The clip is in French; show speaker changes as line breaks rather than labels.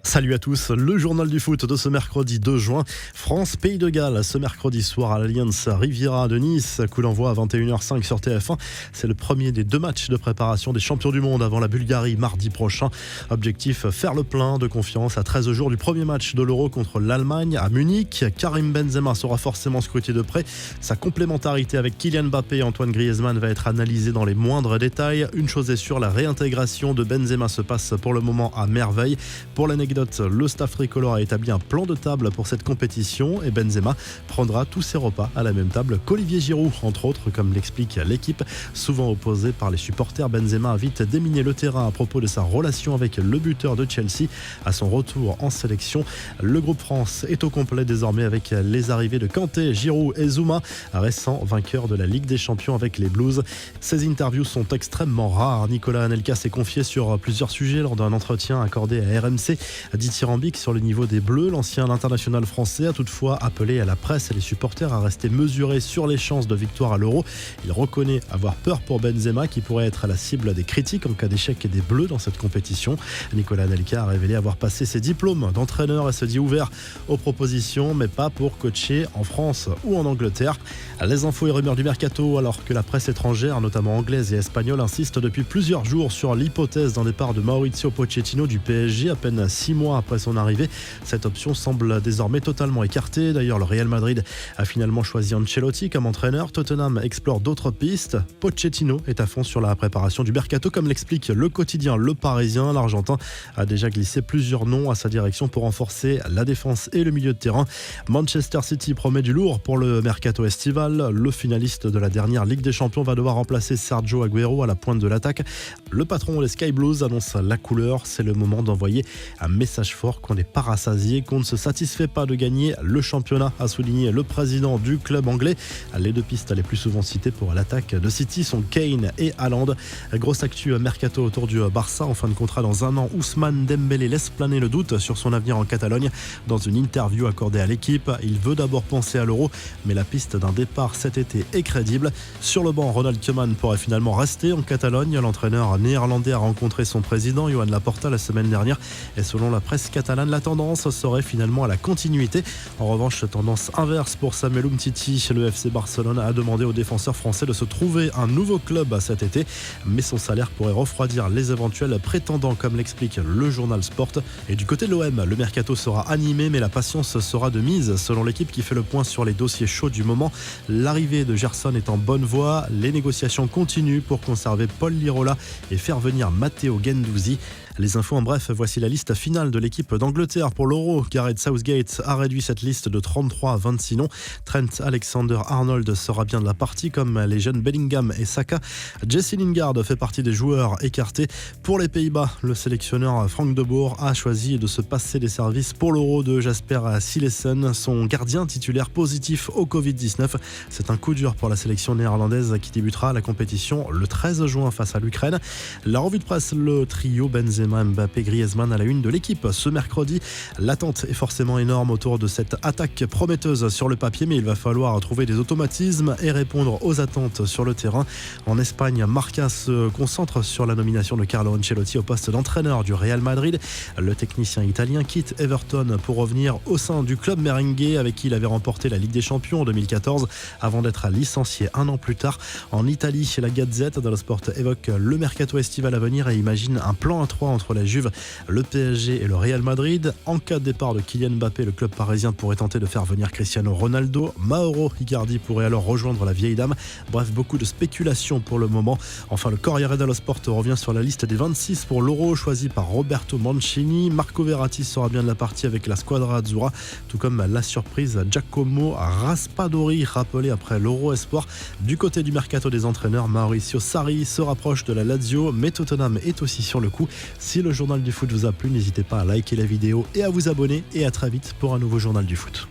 Salut à tous, le journal du foot de ce mercredi 2 juin. France-Pays de Galles, ce mercredi soir à l'Allianz Riviera de Nice. Coup d'envoi à 21h05 sur TF1. C'est le premier des 2 matchs de préparation des champions du monde avant la Bulgarie mardi prochain. Objectif, faire le plein de confiance à 13 jours du premier match de l'Euro contre l'Allemagne à Munich. Karim Benzema sera forcément scruté de près. Sa complémentarité avec Kylian Mbappé et Antoine Griezmann va être analysée dans les moindres détails. Une chose est sûre, la réintégration de Benzema se passe pour le moment à merveille. Pour l'anecdote, le staff tricolore a établi un plan de table pour cette compétition et Benzema prendra tous ses repas à la même table qu'Olivier Giroud, entre autres, comme l'explique l'équipe. Souvent opposé par les supporters, Benzema a vite déminé le terrain à propos de sa relation avec le buteur de Chelsea. À son retour en sélection, le groupe France est au complet désormais avec les arrivées de Kanté, Giroud et Zouma, récents vainqueurs de la Ligue des Champions avec les Blues. Ces interviews sont extrêmement rares. Nicolas Anelka s'est confié sur plusieurs sujets lors d'un entretien accordé à RMC. Dithyrambique sur le niveau des Bleus, l'ancien international français a toutefois appelé à la presse et les supporters à rester mesurés sur les chances de victoire à l'Euro. Il reconnaît avoir peur pour Benzema qui pourrait être à la cible des critiques en cas d'échec des Bleus dans cette compétition. Nicolas Anelka a révélé avoir passé ses diplômes d'entraîneur et se dit ouvert aux propositions, mais pas pour coacher en France ou en Angleterre. Les infos et rumeurs du mercato, alors que la presse étrangère, notamment anglaise et espagnole, insiste depuis plusieurs jours sur l'hypothèse d'un départ de Mauricio Pochettino du PSG à peine 6 mois après son arrivée. Cette option semble désormais totalement écartée. D'ailleurs, le Real Madrid a finalement choisi Ancelotti comme entraîneur. Tottenham explore d'autres pistes. Pochettino est à fond sur la préparation du mercato, comme l'explique le quotidien Le Parisien. L'Argentin a déjà glissé plusieurs noms à sa direction pour renforcer la défense et le milieu de terrain. Manchester City promet du lourd pour le mercato estival. Le finaliste de la dernière Ligue des Champions va devoir remplacer Sergio Agüero à la pointe de l'attaque. Le patron des Sky Blues annonce la couleur. C'est le moment d'envoyer un message fort qu'on n'est pas rassasié, qu'on ne se satisfait pas de gagner le championnat, a souligné le président du club anglais. Les 2 pistes les plus souvent citées pour l'attaque de City sont Kane et Haaland. Grosse actu mercato autour du Barça. En fin de contrat dans 1 an, Ousmane Dembélé laisse planer le doute sur son avenir en Catalogne. Dans une interview accordée à l'équipe, il veut d'abord penser à l'Euro, mais la piste d'un départ cet été est crédible. Sur le banc, Ronald Koeman pourrait finalement rester en Catalogne. L'entraîneur néerlandais a rencontré son président, Joan Laporta, la semaine dernière. Et selon la presse catalane, la tendance serait finalement à la continuité. En revanche, tendance inverse pour Samuel Umtiti. Le FC Barcelone a demandé aux défenseurs français de se trouver un nouveau club cet été, mais son salaire pourrait refroidir les éventuels prétendants, comme l'explique le journal Sport. Et du côté de l'OM, le mercato sera animé, mais la patience sera de mise, selon l'équipe qui fait le point sur les dossiers chauds du moment. L'arrivée de Gerson est en bonne voie. Les négociations continuent pour conserver Paul Lirola et faire venir Matteo Guendouzi. Les infos en bref, voici la liste finale de l'équipe d'Angleterre pour l'Euro. Gareth Southgate a réduit cette liste de 33 à 26 noms. Trent Alexander-Arnold sera bien de la partie, comme les jeunes Bellingham et Saka. Jesse Lingard fait partie des joueurs écartés. Pour les Pays-Bas, le sélectionneur Frank de Boer a choisi de se passer des services pour l'Euro de Jasper Cillessen, son gardien titulaire positif au Covid-19. C'est un coup dur pour la sélection néerlandaise qui débutera la compétition le 13 juin face à l'Ukraine. La revue de presse, le trio Benzema, Mbappé, Griezmann à la une de l'équipe ce mercredi. L'attente est forcément énorme autour de cette attaque prometteuse sur le papier, mais il va falloir trouver des automatismes et répondre aux attentes sur le terrain. En Espagne, Marca se concentre sur la nomination de Carlo Ancelotti au poste d'entraîneur du Real Madrid. Le technicien italien quitte Everton pour revenir au sein du club merengue avec qui il avait remporté la Ligue des Champions en 2014 avant d'être licencié 1 an plus tard. En Italie, la Gazette dello Sport évoque le mercato estival à venir et imagine un plan à 3 entre la Juve, le PSG et le Real Madrid. En cas de départ de Kylian Mbappé, le club parisien pourrait tenter de faire venir Cristiano Ronaldo. Mauro Icardi pourrait alors rejoindre la vieille dame. Bref, beaucoup de spéculations pour le moment. Enfin, le Corriere dello Sport revient sur la liste des 26 pour l'Euro choisi par Roberto Mancini. Marco Verratti sera bien de la partie avec la Squadra Azzurra, tout comme la surprise Giacomo Raspadori, rappelé après l'Euro Espoir. Du côté du mercato des entraîneurs, Mauricio Sarri se rapproche de la Lazio, mais Tottenham est aussi sur le coup. Si le journal du foot vous a plu, n'hésitez pas à liker la vidéo et à vous abonner. Et à très vite pour un nouveau journal du foot.